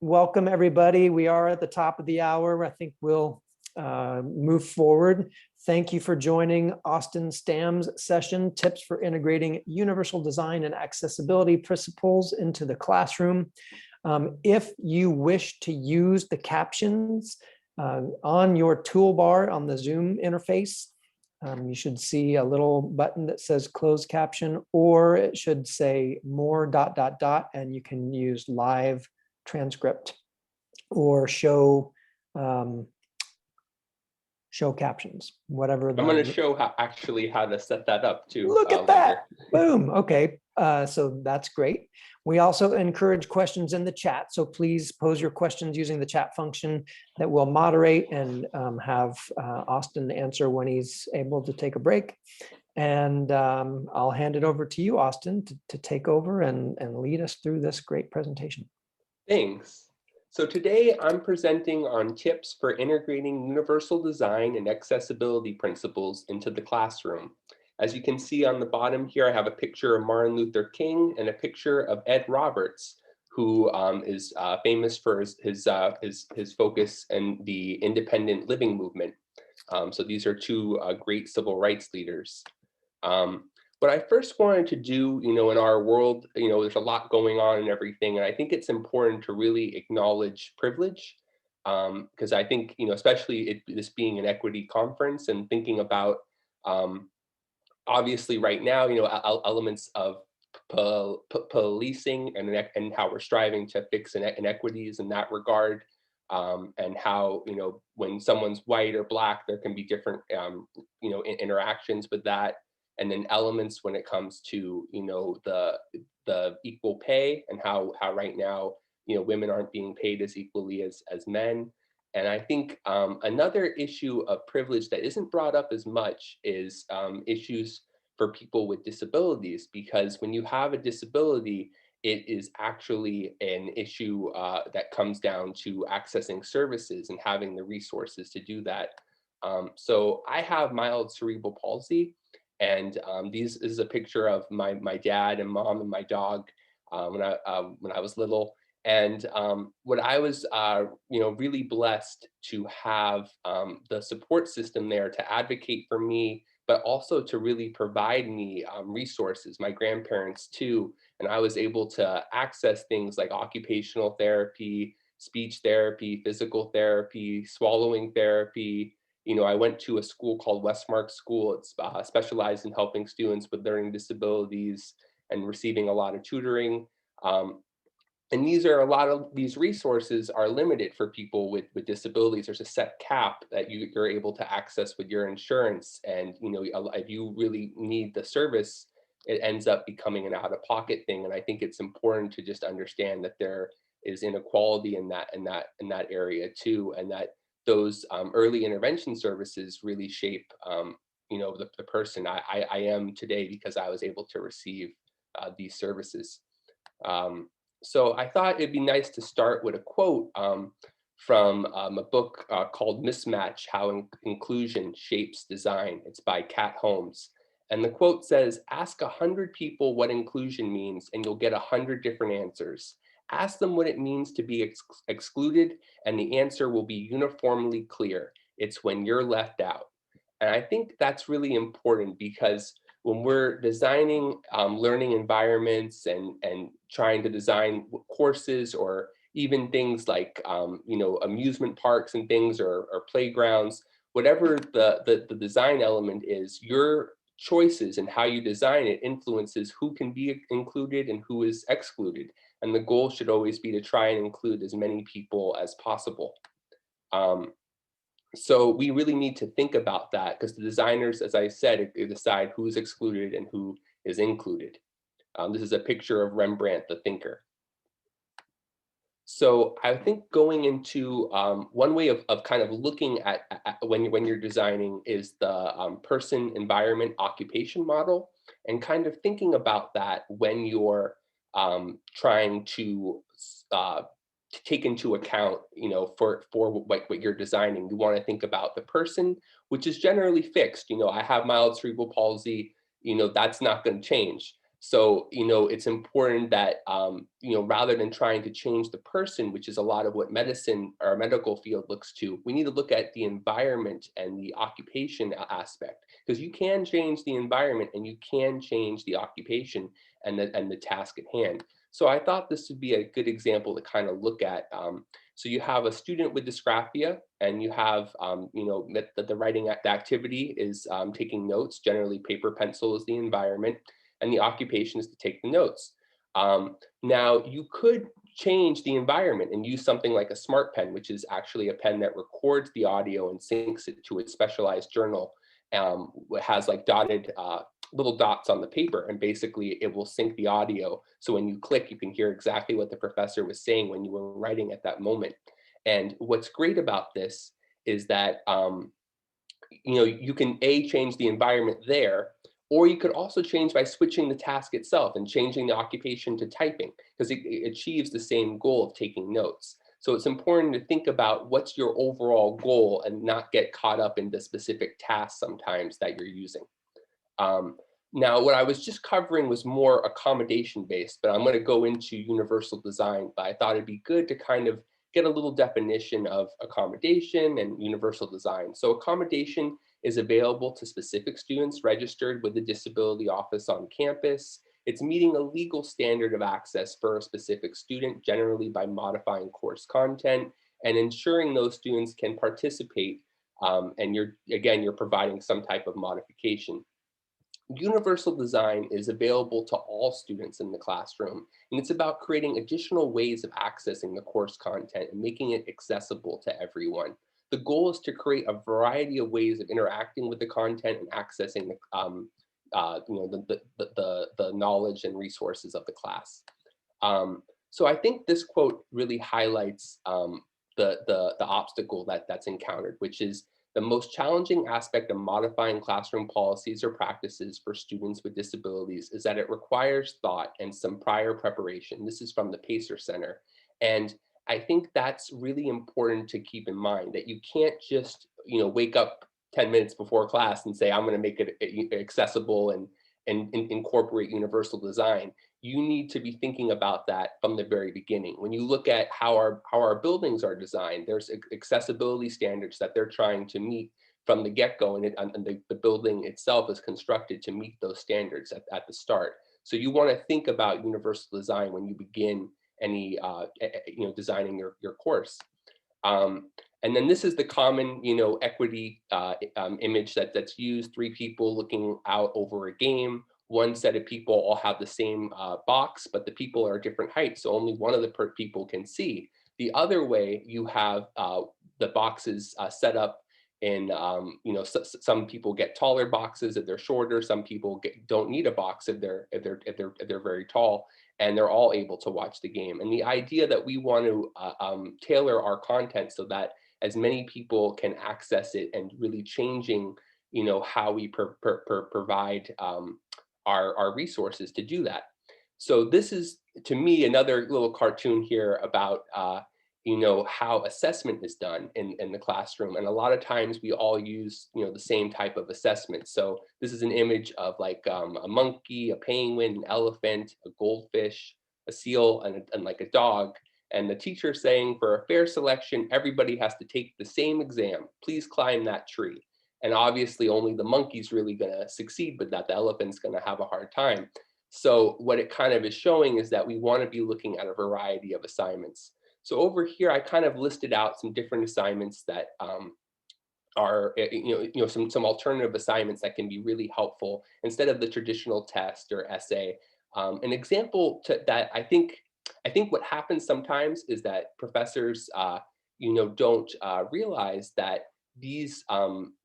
Welcome, everybody. We are at the top of the hour. I think we'll move forward. Thank you for joining Auston Stamm's session, Tips for Integrating Universal Design and Accessibility Principles into the Classroom. If you wish to use the captions on your toolbar on the Zoom interface, you should see a little button that says closed caption, or it should say more ... and you can use live transcript or show captions, whatever. I'm going to show how to set that up too. Look at that. Boom. Okay. So that's great. We also encourage questions in the chat. So please pose your questions using the chat function that we'll moderate and have Auston answer when he's able to take a break. And I'll hand it over to you, Auston, to take over and lead us through this great presentation. Thanks. So today I'm presenting on tips for integrating universal design and accessibility principles into the classroom. As you can see on the bottom here, I have a picture of Martin Luther King and a picture of Ed Roberts, who is famous for his focus in the independent living movement. So these are two great civil rights leaders. What I first wanted to do, in our world, there's a lot going on and everything, and I think it's important to really acknowledge privilege, because I think, especially this being an equity conference and thinking about, obviously right now, elements of policing and how we're striving to fix inequities in that regard, and how, when someone's white or black, there can be different, interactions with that. And then elements when it comes to, the equal pay and how right now, women aren't being paid as equally as men. And I think another issue of privilege that isn't brought up as much is issues for people with disabilities, because when you have a disability, it is actually an issue that comes down to accessing services and having the resources to do that. So I have mild cerebral palsy. And this is a picture of my dad and mom and my dog when I was little. And what I was, really blessed to have the support system there to advocate for me, but also to really provide me resources, my grandparents too. And I was able to access things like occupational therapy, speech therapy, physical therapy, swallowing therapy. I went to a school called Westmark School. It's specialized in helping students with learning disabilities and receiving a lot of tutoring. And a lot of these resources are limited for people with disabilities. There's a set cap that you're able to access with your insurance. And, if you really need the service, it ends up becoming an out-of-pocket thing. And I think it's important to just understand that there is inequality in that area too, and that those early intervention services really shape, the person I am today, because I was able to receive these services. So I thought it'd be nice to start with a quote from a book called Mismatch: How Inclusion Shapes Design. It's by Kat Holmes. And the quote says, "Ask 100 people what inclusion means, and you'll get 100 different answers. Ask them what it means to be excluded, and the answer will be uniformly clear. It's when you're left out." And I think that's really important, because when we're designing learning environments and trying to design courses, or even things like amusement parks and things, or playgrounds, whatever the design element is, your choices and how you design it influences who can be included and who is excluded. And the goal should always be to try and include as many people as possible. So we really need to think about that, because the designers, as I said, decide who's excluded and who is included. This is a picture of Rembrandt the thinker. So I think going into one way of kind of looking at when you're designing is the person, environment, occupation model, and kind of thinking about that when you're trying to take into account, for what you're designing. You want to think about the person, which is generally fixed. I have mild cerebral palsy, that's not going to change. So, it's important that, rather than trying to change the person, which is a lot of what medicine or medical field looks to, we need to look at the environment and the occupation aspect, because you can change the environment and you can change the occupation and the task at hand. So I thought this would be a good example to kind of look at. So you have a student with dysgraphia, and you have, that the writing the activity is taking notes. Generally, paper, pencil is the environment, and the occupation is to take the notes. Now, you could change the environment and use something like a smart pen, which is actually a pen that records the audio and syncs it to a specialized journal. It has like dotted little dots on the paper, and basically it will sync the audio. So when you click, you can hear exactly what the professor was saying when you were writing at that moment. And what's great about this is that, you can change the environment there, or you could also change by switching the task itself and changing the occupation to typing, because it achieves the same goal of taking notes. So it's important to think about what's your overall goal and not get caught up in the specific tasks sometimes that you're using. Um, Now, what I was just covering was more accommodation based, but I'm going to go into universal design. But I thought it'd be good to kind of get a little definition of accommodation and universal design. So accommodation is available to specific students registered with the disability office on campus. It's meeting a legal standard of access for a specific student, generally by modifying course content and ensuring those students can participate. And you're providing some type of modification. Universal design is available to all students in the classroom, and it's about creating additional ways of accessing the course content and making it accessible to everyone. The goal is to create a variety of ways of interacting with the content and accessing the knowledge and resources of the class. So I think this quote really highlights the obstacle that's encountered, which is the most challenging aspect of modifying classroom policies or practices for students with disabilities is that it requires thought and some prior preparation. This is from the Pacer Center. And I think that's really important to keep in mind, that you can't just, wake up 10 minutes before class and say, I'm going to make it accessible and incorporate universal design. You need to be thinking about that from the very beginning. When you look at how our buildings are designed, there's accessibility standards that they're trying to meet from the get-go, and the building itself is constructed to meet those standards at the start. So you want to think about universal design when you begin any designing your course. And then this is the common, equity image that's used: 3 people looking out over a game. One set of people all have the same box, but the people are different heights, so only one of the people can see. The other way, you have the boxes set up in, some people get taller boxes if they're shorter. Some people don't need a box if they're very tall, and they're all able to watch the game. And the idea that we want to tailor our content so that as many people can access it, and really changing, how we provide our resources to do that. So this is, to me, another little cartoon here about how assessment is done in the classroom. And a lot of times we all use the same type of assessment. So this is an image of like a monkey, a penguin, an elephant, a goldfish, a seal, and like a dog. And the teacher saying, for a fair selection, everybody has to take the same exam. Please climb that tree. And obviously only the monkey's really going to succeed with that. The elephant's going to have a hard time. So what it kind of is showing is that we want to be looking at a variety of assignments. So over here, I kind of listed out some different assignments that are, some alternative assignments that can be really helpful instead of the traditional test or essay. An example that I think what happens sometimes is that professors, don't realize that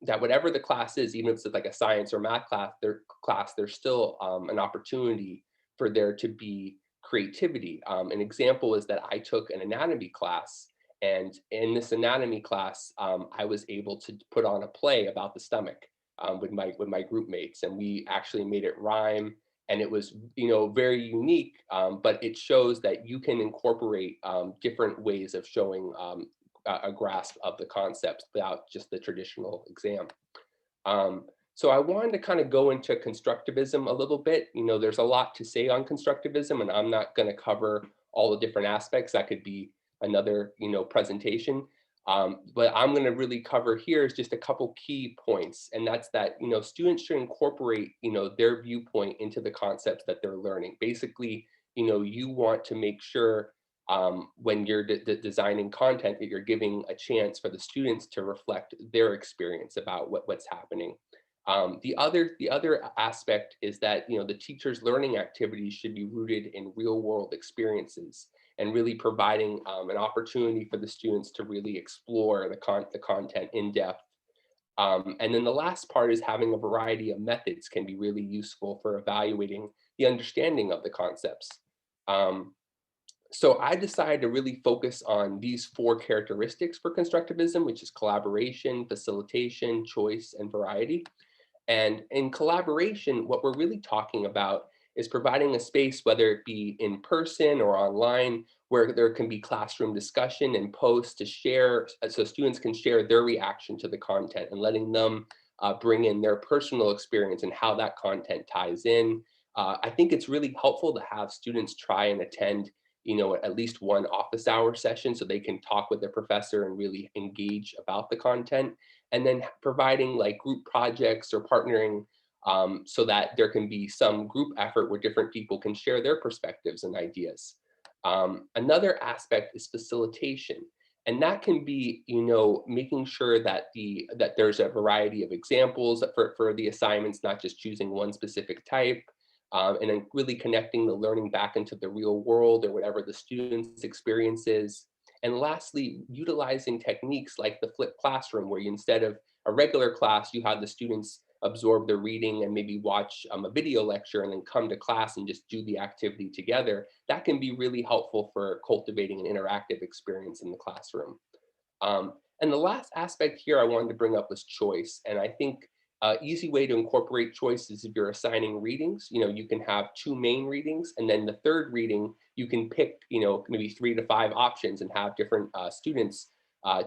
that whatever the class is, even if it's like a science or math class, there's still an opportunity for there to be creativity. An example is that I took an anatomy class, and in this anatomy class, I was able to put on a play about the stomach with my group mates, and we actually made it rhyme. And it was, very unique, but it shows that you can incorporate different ways of showing a grasp of the concepts without just the traditional exam. So I wanted to kind of go into constructivism a little bit. There's a lot to say on constructivism, and I'm not going to cover all the different aspects. That could be another, presentation. But I'm going to really cover here is just a couple key points, and that's that, students should incorporate, their viewpoint into the concepts that they're learning. Basically, you want to make sure when you're designing content that you're giving a chance for the students to reflect their experience about what's happening. The other aspect is that the teacher's learning activities should be rooted in real world experiences and really providing an opportunity for the students to really explore the content in depth. And then the last part is having a variety of methods can be really useful for evaluating the understanding of the concepts. Um, so I decided to really focus on these four characteristics for constructivism, which is collaboration, facilitation, choice, and variety. And in collaboration, what we're really talking about is providing a space, whether it be in person or online, where there can be classroom discussion and posts to share, so students can share their reaction to the content and letting them bring in their personal experience and how that content ties in. I think it's really helpful to have students try and attend, at least one office hour session so they can talk with their professor and really engage about the content, and then providing like group projects or partnering so that there can be some group effort where different people can share their perspectives and ideas. Another aspect is facilitation. And that can be, making sure that there's a variety of examples for the assignments, not just choosing one specific type, and then really connecting the learning back into the real world or whatever the student's experience is. And lastly, utilizing techniques like the flipped classroom, where you, instead of a regular class, you have the students absorb the reading and maybe watch a video lecture and then come to class and just do the activity together. That can be really helpful for cultivating an interactive experience in the classroom. And the last aspect here I wanted to bring up was choice. And I think easy way to incorporate choice is if you're assigning readings, you can have two main readings, and then the third reading, you can pick, maybe 3 to 5 options and have different students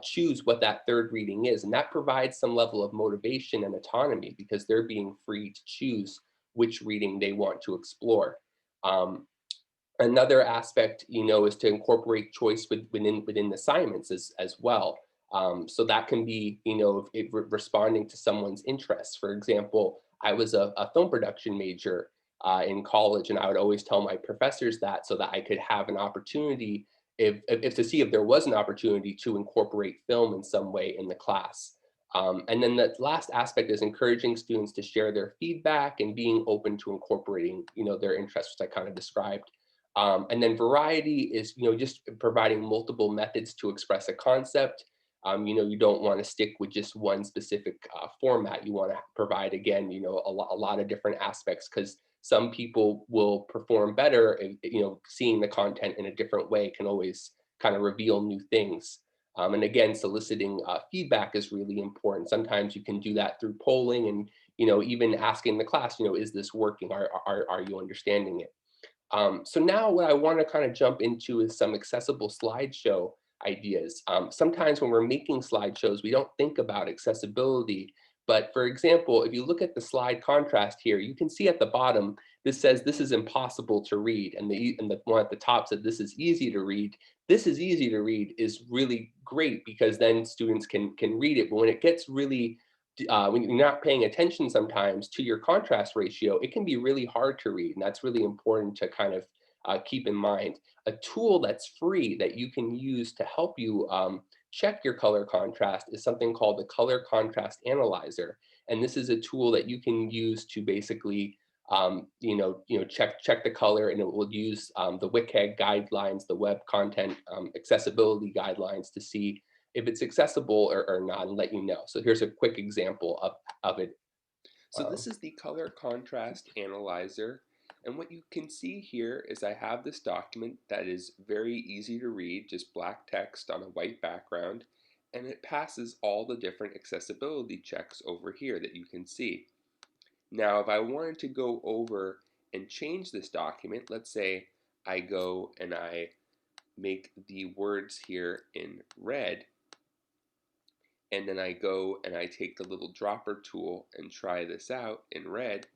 choose what that third reading is. And that provides some level of motivation and autonomy because they're being free to choose which reading they want to explore. Um, Another aspect, is to incorporate choice within assignments as well. So that can be, if responding to someone's interests. For example, I was a film production major in college, and I would always tell my professors that so that I could have an opportunity, if to see if there was an opportunity to incorporate film in some way in the class. And then the last aspect is encouraging students to share their feedback and being open to incorporating, their interests, which I kind of described. And then variety is, just providing multiple methods to express a concept. You don't want to stick with just one specific format. You want to provide, again, a lot of different aspects, because some people will perform better, and, seeing the content in a different way can always kind of reveal new things. And again, soliciting feedback is really important. Sometimes you can do that through polling and, even asking the class, is this working? Are you understanding it? So now what I want to kind of jump into is some accessible slideshow ideas. Sometimes when we're making slideshows, we don't think about accessibility. But for example, if you look at the slide contrast here, you can see at the bottom, this says this is impossible to read. And the one at the top said this is easy to read. This is easy to read is really great because then students can read it. But when it gets really when you're not paying attention sometimes to your contrast ratio, it can be really hard to read. And that's really important to kind of keep in mind. A tool that's free that you can use to help you check your color contrast is something called the Color Contrast Analyzer. And this is a tool that you can use to basically check the color, and it will use the WCAG guidelines, the Web Content Accessibility Guidelines, to see if it's accessible or not, and let you know. So here's a quick example of it. So this is the Color Contrast Analyzer. And what you can see here is I have this document that is very easy to read, just black text on a white background, and it passes all the different accessibility checks over here that you can see. Now, if I wanted to go over and change this document, let's say I go and I make the words here in red, and then I go and I take the little dropper tool and try this out in red,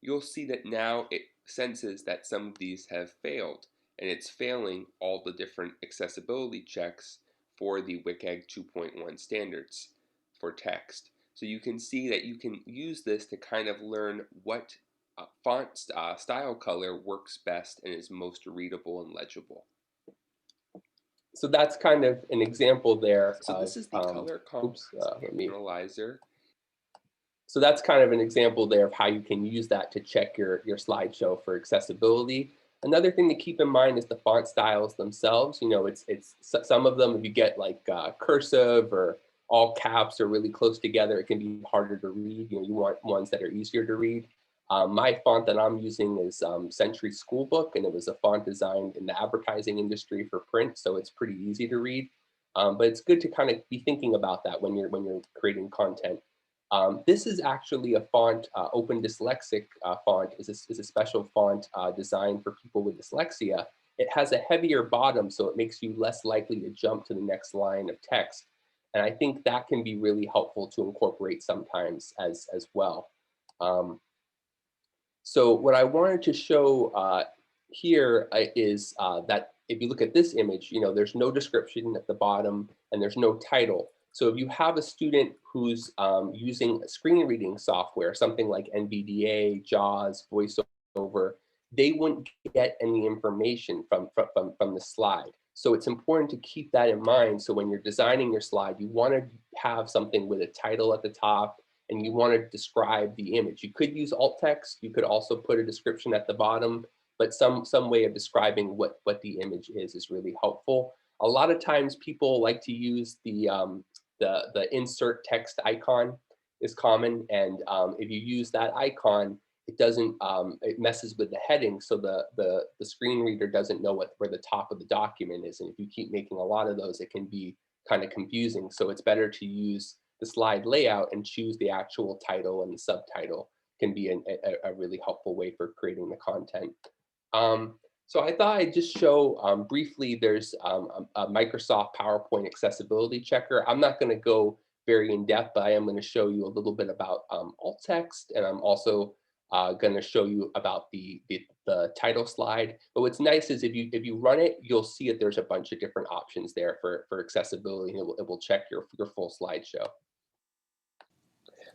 you'll see that now it senses that some of these have failed, and it's failing all the different accessibility checks for the WCAG 2.1 standards for text. So you can see that you can use this to kind of learn what font style color works best and is most readable and legible. So that's kind of an example there. So this is the color analyzer. So that's kind of an example there of how you can use that to check your slideshow for accessibility. Another thing to keep in mind is the font styles themselves. You know, it's some of them, if you get like cursive or all caps or really close together, it can be harder to read. You know, you want ones that are easier to read. My font that I'm using is Century Schoolbook, and it was a font designed in the advertising industry for print, so it's pretty easy to read. But it's good to kind of be thinking about that when you're creating content. This is actually a font, Open Dyslexic font is a special font designed for people with dyslexia. It has a heavier bottom, so it makes you less likely to jump to the next line of text. And I think that can be really helpful to incorporate sometimes as well. So what I wanted to show here is that if you look at this image, you know, there's no description at the bottom and there's no title. So if you have a student who's using screen reading software, something like NVDA, JAWS, VoiceOver, they wouldn't get any information from the slide. So it's important to keep that in mind. So when you're designing your slide, you want to have something with a title at the top, and you want to describe the image. You could use alt text. You could also put a description at the bottom, but some way of describing what the image is really helpful. A lot of times people like to use the insert text icon is common, and if you use that icon, it doesn't it messes with the heading, so the screen reader doesn't know where the top of the document is, and if you keep making a lot of those, it can be kind of confusing. So it's better to use the slide layout and choose the actual title, and the subtitle can be a really helpful way for creating the content. So I thought I'd just show briefly, there's a Microsoft PowerPoint accessibility checker. I'm not going to go very in depth, but I am going to show you a little bit about alt text, and I'm also going to show you about the title slide. But what's nice is if you run it, you'll see that there's a bunch of different options there for accessibility, and it will check your full slideshow.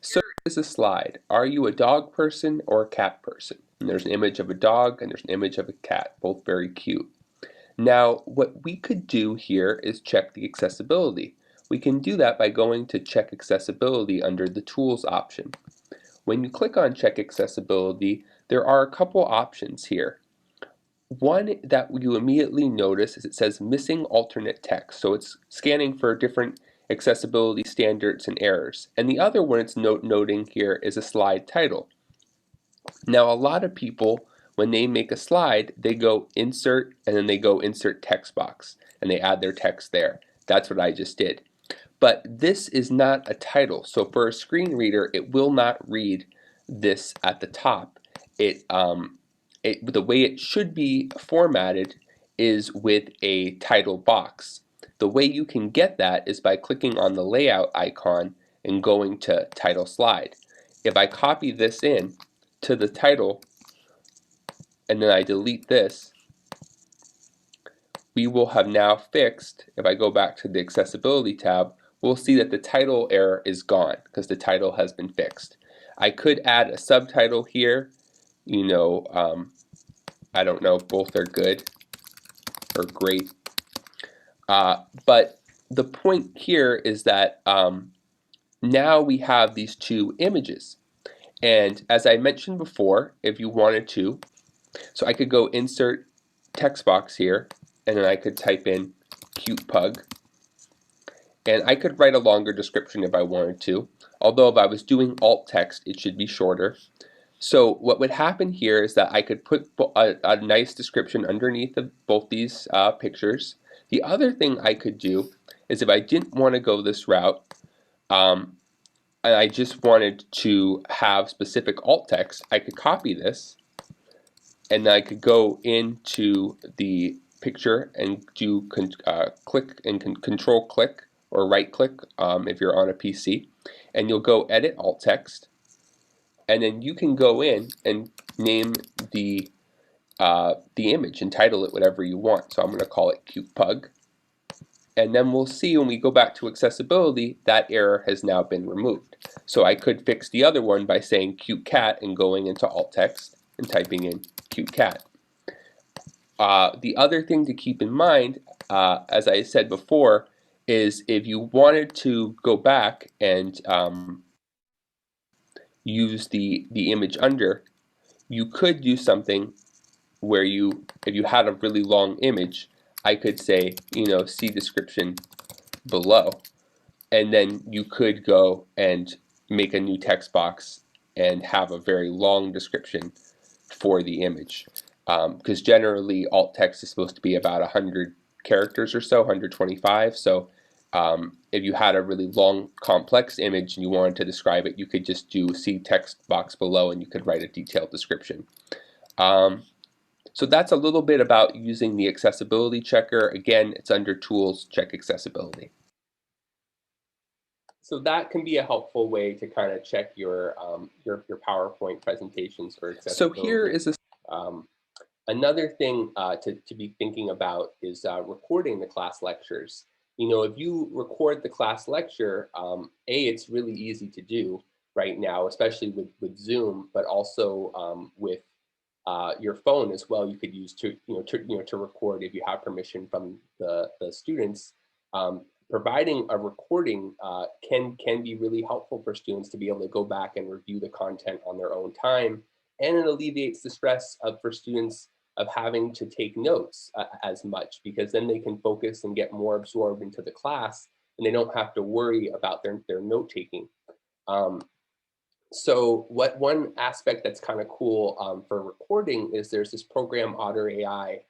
So here's a slide. Are you a dog person or a cat person? And there's an image of a dog and there's an image of a cat, both very cute. Now, what we could do here is check the accessibility. We can do that by going to Check Accessibility under the Tools option. When you click on Check Accessibility, there are a couple options here. One that you immediately notice is it says Missing Alternate Text. So it's scanning for different accessibility standards and errors. And the other one it's noting here is a slide title. Now, a lot of people, when they make a slide, they go insert and then they go insert text box and they add their text there. That's what I just did. But this is not a title. So for a screen reader, it will not read this at the top. The way it should be formatted is with a title box. The way you can get that is by clicking on the layout icon and going to title slide. If I copy this in to the title and then I delete this, we will have now fixed, if I go back to the accessibility tab, we'll see that the title error is gone because the title has been fixed. I could add a subtitle here, you know, I don't know if both are good or great. But the point here is that now we have these two images. And as I mentioned before, if you wanted to, so I could go insert text box here, and then I could type in cute pug. And I could write a longer description if I wanted to, although if I was doing alt text, it should be shorter. So what would happen here is that I could put a nice description underneath of both these pictures. The other thing I could do is if I didn't want to go this route, and I just wanted to have specific alt text, I could copy this, and then I could go into the picture and do click and control click or right click if you're on a PC, and you'll go edit alt text, and then you can go in and name the image and title it whatever you want. So I'm going to call it cute pug. And then we'll see when we go back to accessibility, that error has now been removed. So I could fix the other one by saying cute cat and going into alt text and typing in cute cat. The other thing to keep in mind, as I said before, is if you wanted to go back and use the image under, you could do something where if you had a really long image, I could say, see description below, and then you could go and make a new text box and have a very long description for the image, because generally alt text is supposed to be about 100 characters or so, 125. So if you had a really long complex image and you wanted to describe it, you could just do see text box below and you could write a detailed description. So that's a little bit about using the accessibility checker. Again, it's under tools, check accessibility. So that can be a helpful way to kind of check your PowerPoint presentations for accessibility. So here is another thing to be thinking about is recording the class lectures. If you record the class lecture, it's really easy to do right now, especially with Zoom, but also with your phone as well. You could use to record if you have permission from the students. Providing a recording can be really helpful for students to be able to go back and review the content on their own time, and it alleviates the stress for students of having to take notes as much, because then they can focus and get more absorbed into the class, and they don't have to worry about their note taking. So one aspect that's kind of cool for recording is there's this program Otter AI.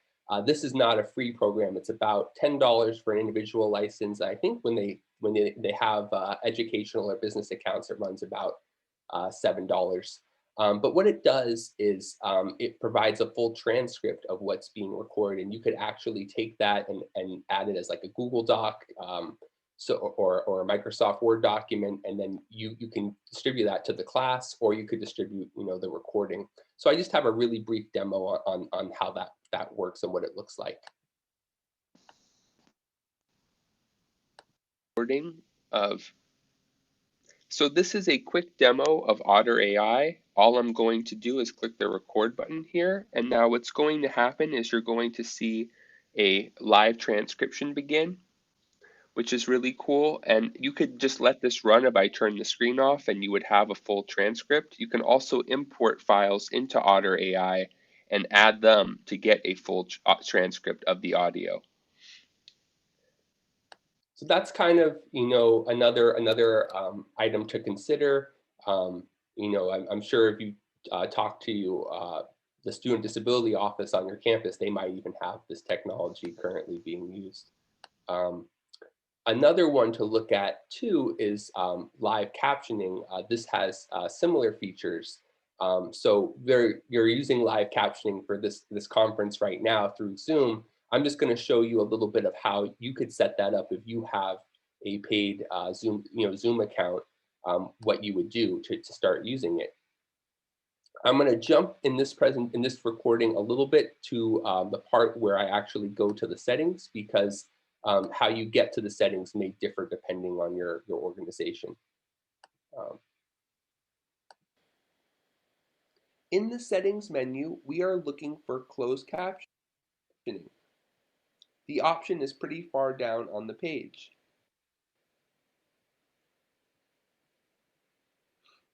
This is not a free program. It's about $10 for an individual license. I think when they have educational or business accounts, it runs about $7. But what it does is it provides a full transcript of what's being recorded, and you could actually take that and add it as like a Google Doc, or a Microsoft Word document, and then you can distribute that to the class, or you could distribute the recording. So I just have a really brief demo on how that works and what it looks like. Recording of. So this is a quick demo of Otter AI. All I'm going to do is click the record button here, and now what's going to happen is you're going to see a live transcription begin, which is really cool. And you could just let this run if I turn the screen off, and you would have a full transcript. You can also import files into Otter AI and add them to get a full transcript of the audio. So that's kind of another item to consider. I'm sure if you talk to the Student Disability Office on your campus, they might even have this technology currently being used. Another one to look at too is live captioning. This has similar features. So you're using live captioning for this conference right now through Zoom. I'm just going to show you a little bit of how you could set that up if you have a paid Zoom account. What you would do to start using it. I'm going to jump in this recording a little bit to the part where I actually go to the settings, because how you get to the settings may differ depending on your organization. In the settings menu, we are looking for closed captioning. The option is pretty far down on the page.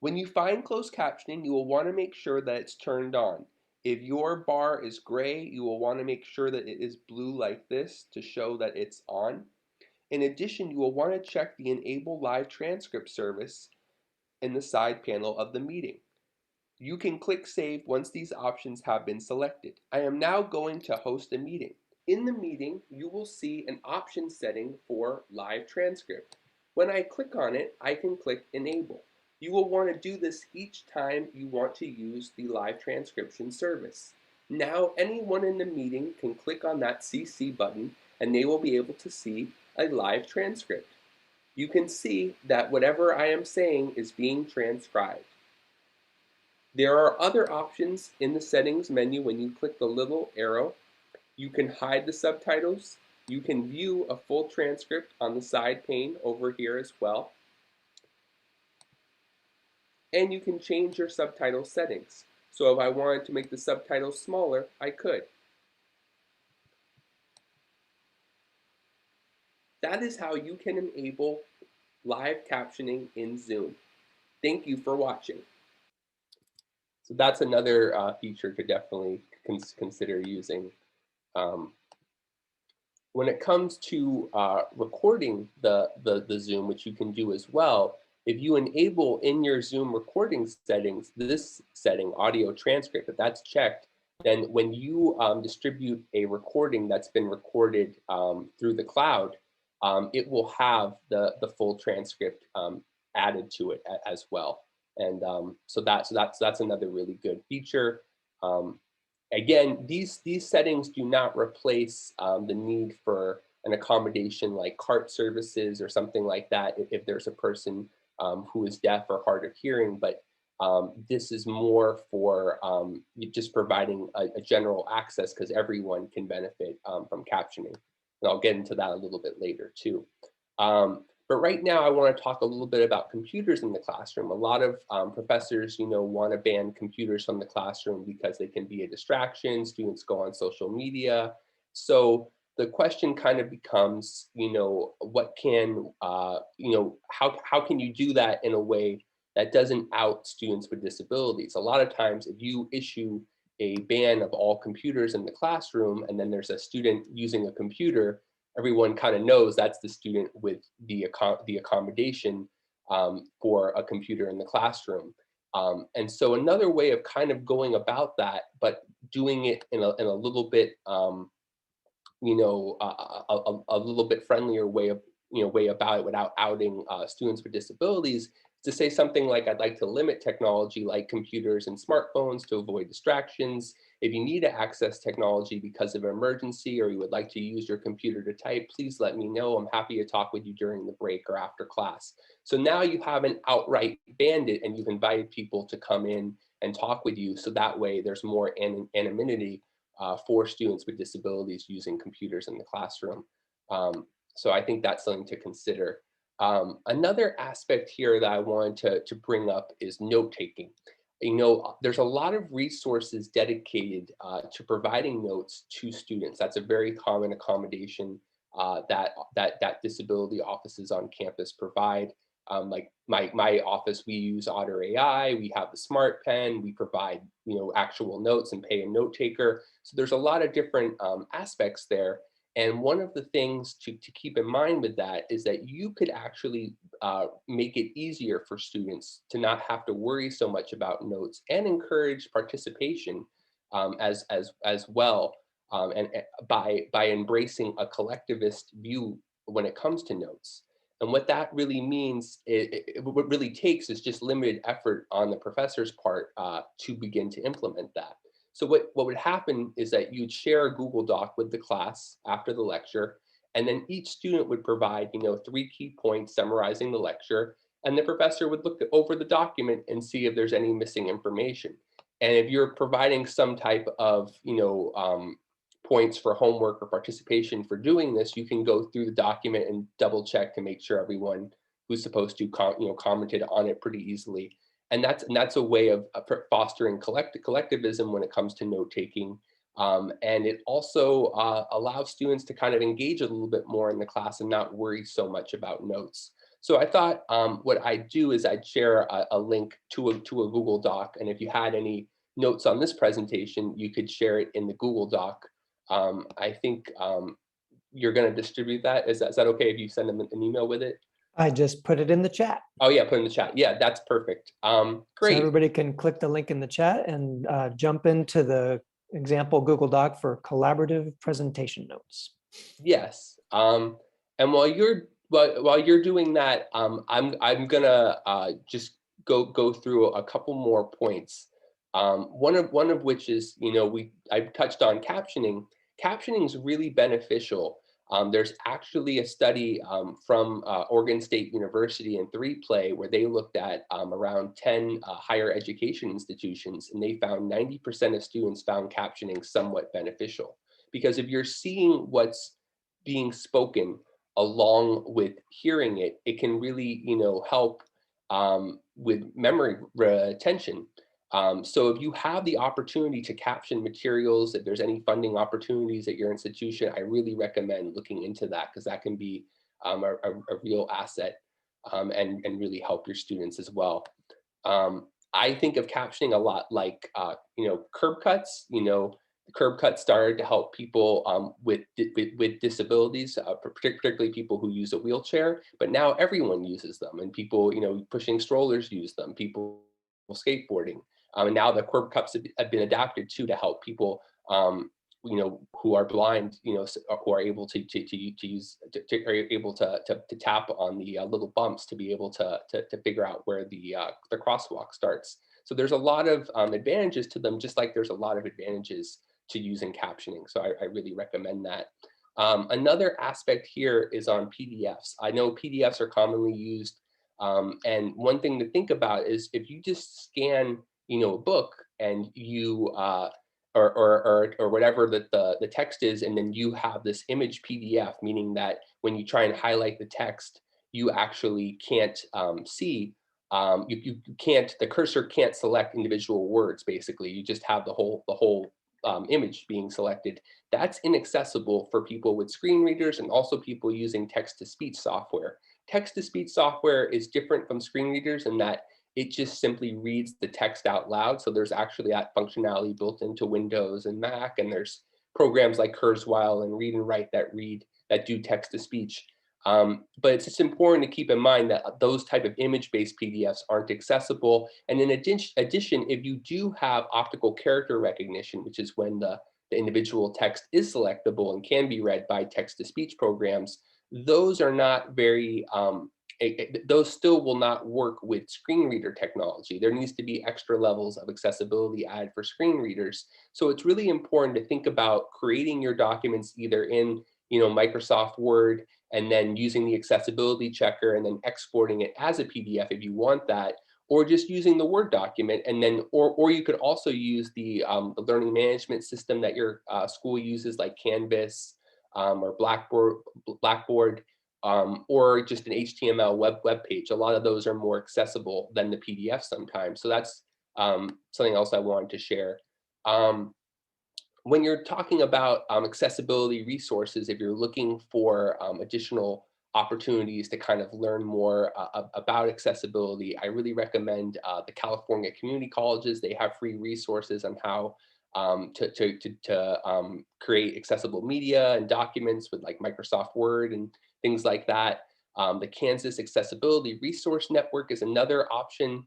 When you find closed captioning, you will want to make sure that it's turned on. If your bar is gray, you will want to make sure that it is blue like this to show that it's on. In addition, you will want to check the Enable Live Transcript service in the side panel of the meeting. You can click Save once these options have been selected. I am now going to host a meeting. In the meeting, you will see an option setting for live transcript. When I click on it, I can click Enable. You will want to do this each time you want to use the live transcription service. Now, anyone in the meeting can click on that CC button, and they will be able to see a live transcript. you can see that whatever I am saying is being transcribed. There are other options in the settings menu when you click the little arrow. You can hide the subtitles. You can view a full transcript on the side pane over here as well. And you can change your subtitle settings. So if I wanted to make the subtitles smaller, I could. That is how you can enable live captioning in Zoom. Thank you for watching. So that's another feature to definitely consider using. When it comes to recording the Zoom, which you can do as well, if you enable in your Zoom recording settings, this setting, audio transcript, if that's checked, then when you distribute a recording that's been recorded through the cloud, it will have the full transcript added to it as well. And so that's another really good feature. Again, these settings do not replace the need for an accommodation like cart services or something like that if there's a person who is deaf or hard of hearing, but this is more for just providing a general access because everyone can benefit from captioning. And I'll get into that a little bit later too. But right now I want to talk a little bit about computers in the classroom. A lot of professors, want to ban computers from the classroom because they can be a distraction. Students go on social media. So the question kind of becomes, what can, how can you do that in a way that doesn't out students with disabilities? A lot of times if you issue a ban of all computers in the classroom and then there's a student using a computer, everyone kind of knows that's the student with the accommodation for a computer in the classroom. And so another way of kind of going about that, but doing it in a little bit, a little bit friendlier way about it without outing students with disabilities, to say something like, I'd like to limit technology like computers and smartphones to avoid distractions. If you need to access technology because of an emergency or you would like to use your computer to type, please let me know. I'm happy to talk with you during the break or after class. So now you haven't outright banned it and you've invited people to come in and talk with you. So that way there's more anonymity for students with disabilities using computers in the classroom. So I think that's something to consider. Another aspect here that I wanted to bring up is note-taking. There's a lot of resources dedicated to providing notes to students. That's a very common accommodation that disability offices on campus provide. Like my office, we use Otter AI, we have the Smart Pen, we provide actual notes and pay a note taker. So there's a lot of different aspects there. And one of the things to keep in mind with that is that you could actually make it easier for students to not have to worry so much about notes and encourage participation as well. And by embracing a collectivist view when it comes to notes. And what that really means, what really takes is just limited effort on the professor's part to begin to implement that. So what would happen is that you'd share a Google Doc with the class after the lecture, and then each student would provide, 3 key points summarizing the lecture, and the professor would look over the document and see if there's any missing information. And if you're providing some type of, points for homework or participation for doing this, you can go through the document and double check to make sure everyone who's supposed to, commented on it pretty easily. And that's a way of fostering collectivism when it comes to note taking. And it also allows students to kind of engage a little bit more in the class and not worry so much about notes. So I thought what I'd do is I'd share a link to a Google Doc. And if you had any notes on this presentation, you could share it in the Google Doc. I think you're going to distribute that. Is that okay if you send them an email with it? I just put it in the chat. Oh yeah, put in the chat. Yeah, that's perfect. Great. So everybody can click the link in the chat and jump into the example Google Doc for collaborative presentation notes. Yes. And while you're doing that, I'm gonna just go through a couple more points. One of which is, I've touched on captioning. Captioning is really beneficial There's actually a study from Oregon State University in 3Play where they looked at around 10 higher education institutions, and they found 90% of students found captioning somewhat beneficial. Because if you're seeing what's being spoken along with hearing it, it can really, help with memory retention. So if you have the opportunity to caption materials, if there's any funding opportunities at your institution, I really recommend looking into that, because that can be a real asset and really help your students as well. I think of captioning a lot like, curb cuts. The curb cuts started to help people with disabilities, particularly people who use a wheelchair, but now everyone uses them, and people, pushing strollers use them, people skateboarding. And now the curb cuts have been adapted to help people, who are blind, who are able to use, are able to tap on the little bumps to be able to figure out where the crosswalk starts. So there's a lot of advantages to them, just like there's a lot of advantages to using captioning. So I really recommend that. Another aspect here is on PDFs. I know PDFs are commonly used. And one thing to think about is if you just scan, a book, and you or whatever that the text is, and then you have this image PDF, meaning that when you try and highlight the text, you actually can't see. You can't, the cursor can't select individual words. Basically, you just have the whole image being selected. That's inaccessible for people with screen readers and also people using text-to-speech software. Text-to-speech software is different from screen readers in that it just simply reads the text out loud. So there's actually that functionality built into Windows and Mac, and there's programs like Kurzweil and Read and Write that do text-to-speech. But it's just important to keep in mind that those type of image-based PDFs aren't accessible. And in addition, if you do have optical character recognition, which is when the individual text is selectable and can be read by text-to-speech programs, those are not very, those still will not work with screen reader technology. There needs to be extra levels of accessibility added for screen readers. So it's really important to think about creating your documents either in, Microsoft Word, and then using the accessibility checker and then exporting it as a PDF if you want that, or just using the Word document. And then, or you could also use the learning management system that your school uses, like Canvas or Blackboard, or just an HTML web page. A lot of those are more accessible than the PDF sometimes. So that's something else I wanted to share. When you're talking about accessibility resources, if you're looking for additional opportunities to kind of learn more about accessibility, I really recommend the California community colleges. They have free resources on how to create accessible media and documents with like Microsoft Word and things like that. The Kansas Accessibility Resource Network is another option.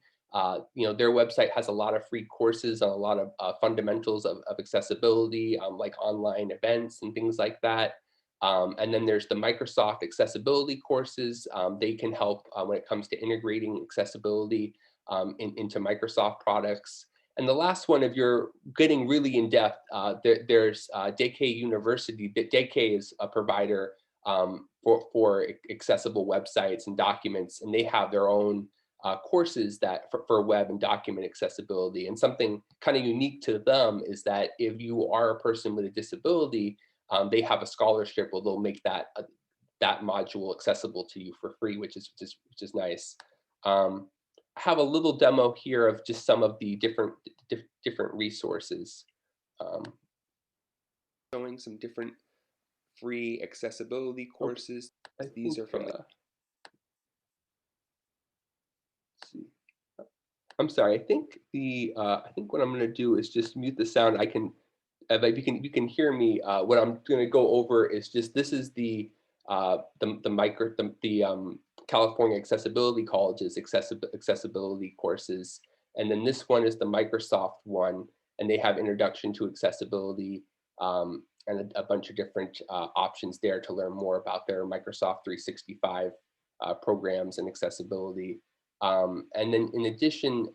Their website has a lot of free courses on a lot of fundamentals of accessibility, like online events and things like that. And then there's the Microsoft accessibility courses. They can help when it comes to integrating accessibility into Microsoft products. And the last one, if you're getting really in depth, there's DK University. DK is a provider for accessible websites and documents, and they have their own courses that for web and document accessibility. And something kind of unique to them is that if you are a person with a disability, they have a scholarship where they'll make that module accessible to you for free, which is nice. I have a little demo here of just some of the different resources, showing some different free accessibility courses. These are from the. Let's see. I'm sorry. I think what I'm going to do is just mute the sound. I can, if you can hear me. What I'm going to go over is just, this is the California Accessibility College's accessibility courses, and then this one is the Microsoft one, and they have Introduction to Accessibility and a bunch of different options there to learn more about their Microsoft 365 programs and accessibility. And then in addition,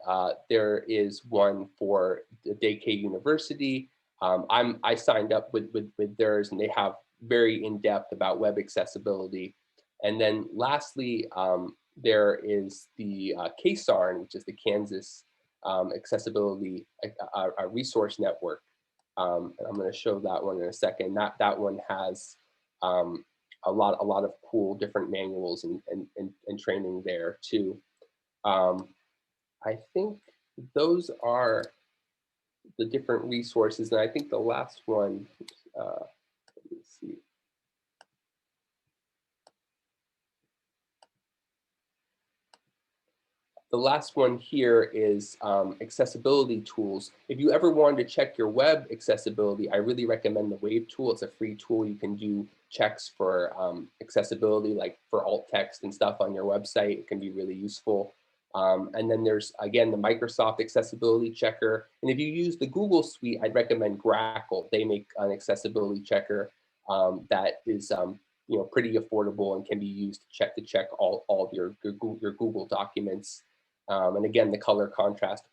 there is one for the DK University. I signed up with theirs, and they have very in depth about web accessibility. And then lastly, there is the KSARN, which is the Kansas Accessibility Resource Network. And I'm going to show that one in a second. That one has a lot of cool different manuals and training there too. I think those are the different resources, and I think the last one, let me see. The last one here is accessibility tools. If you ever wanted to check your web accessibility, I really recommend the Wave tool. It's a free tool. You can do checks for accessibility, like for alt text and stuff on your website. It can be really useful. And then there's, again, the Microsoft Accessibility Checker. And if you use the Google Suite, I'd recommend Grackle. They make an accessibility checker that is pretty affordable and can be used to check all of your Google documents. And again, the color contrast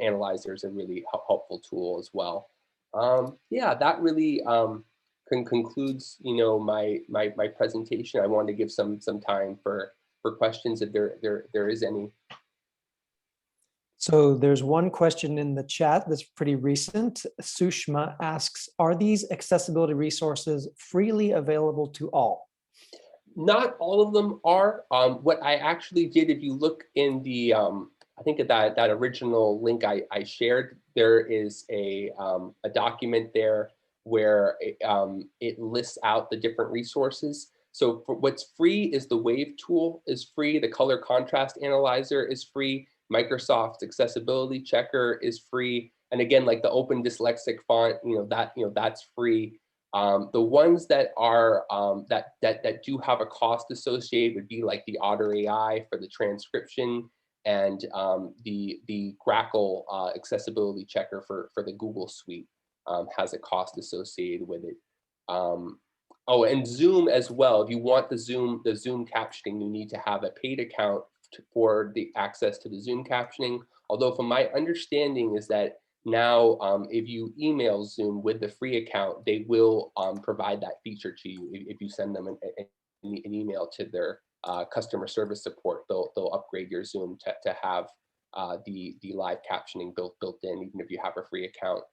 analyzer is a really helpful tool as well. Yeah, that really concludes, my presentation. I wanted to give some time for questions if there is any. So there's one question in the chat that's pretty recent. Sushma asks, are these accessibility resources freely available to all? Not all of them are. What I actually did, if you look in the, I think at that original link I shared, there is a document there where it lists out the different resources. So for what's free is the Wave tool is free. The color contrast analyzer is free. Microsoft's accessibility checker is free. And again, like the open dyslexic font, that's free. The ones that are that do have a cost associated would be like the Otter AI for the transcription, and the Grackle accessibility checker for the Google Suite has a cost associated with it. Oh, and Zoom as well. If you want the Zoom captioning, you need to have a paid account for the access to the Zoom captioning. Although from my understanding is that now, if you email Zoom with the free account, they will provide that feature to you. If you send them an email to their customer service support, they'll upgrade your Zoom to have the live captioning built in, even if you have a free account.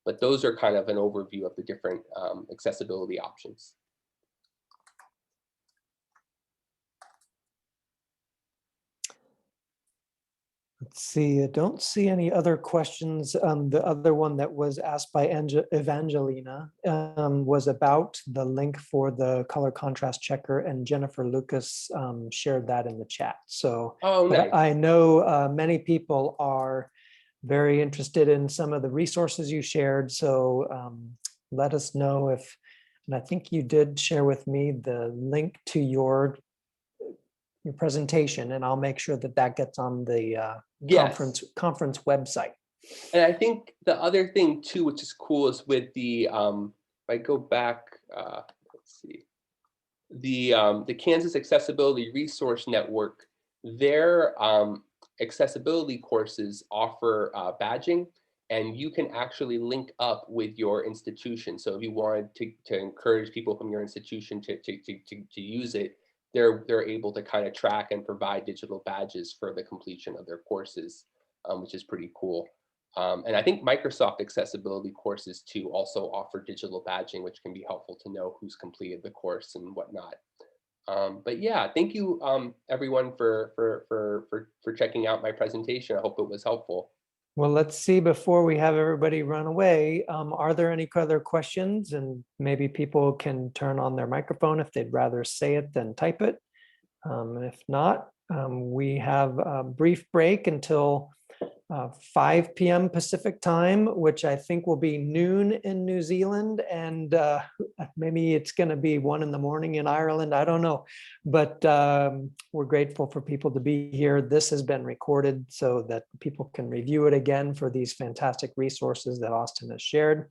But those are kind of an overview of the different accessibility options. Let's see, I don't see any other questions. The other one that was asked by Evangelina was about the link for the color contrast checker, and Jennifer Lucas shared that in the chat. So nice. I know many people are very interested in some of the resources you shared. So let us know if, and I think you did share with me the link to your presentation, and I'll make sure that gets on the conference website. And I think the other thing too, which is cool, is with the if I go back, let's see, the Kansas Accessibility Resource Network, their accessibility courses offer badging, and you can actually link up with your institution. So if you wanted to encourage people from your institution to use it, they're able to kind of track and provide digital badges for the completion of their courses, which is pretty cool. And I think Microsoft accessibility courses too also offer digital badging, which can be helpful to know who's completed the course and whatnot. But yeah, thank you everyone for checking out my presentation. I hope it was helpful. Well, let's see, before we have everybody run away, are there any other questions? And maybe people can turn on their microphone if they'd rather say it than type it. If not, we have a brief break until 5 p.m. Pacific time, which I think will be noon in New Zealand, and maybe it's going to be 1 in the morning in Ireland. I don't know, but we're grateful for people to be here. This has been recorded so that people can review it again for these fantastic resources that Auston has shared.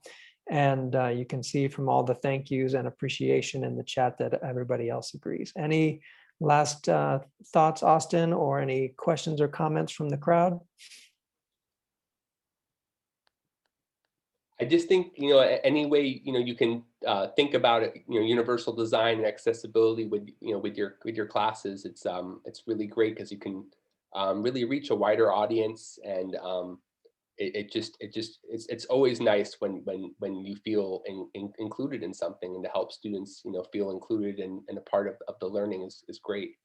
And you can see from all the thank yous and appreciation in the chat that everybody else agrees. Any last thoughts, Auston, or any questions or comments from the crowd? I just think, any way, you can think about it, universal design and accessibility with with your classes. It's really great because you can really reach a wider audience, and it's always nice when you feel included in something, and to help students feel included and a part of the learning is great.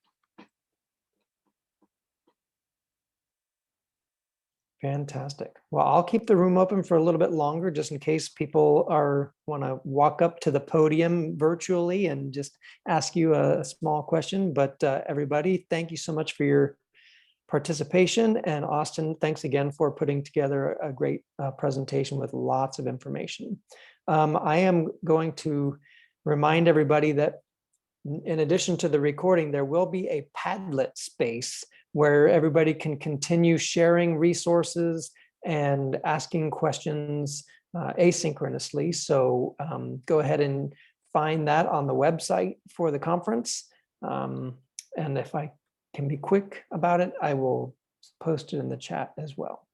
Fantastic. Well, I'll keep the room open for a little bit longer, just in case people want to walk up to the podium virtually and just ask you a small question. But everybody, thank you so much for your participation. And Auston, thanks again for putting together a great presentation with lots of information. I am going to remind everybody that in addition to the recording, there will be a Padlet space where everybody can continue sharing resources and asking questions asynchronously. So go ahead and find that on the website for the conference. And if I can be quick about it, I will post it in the chat as well.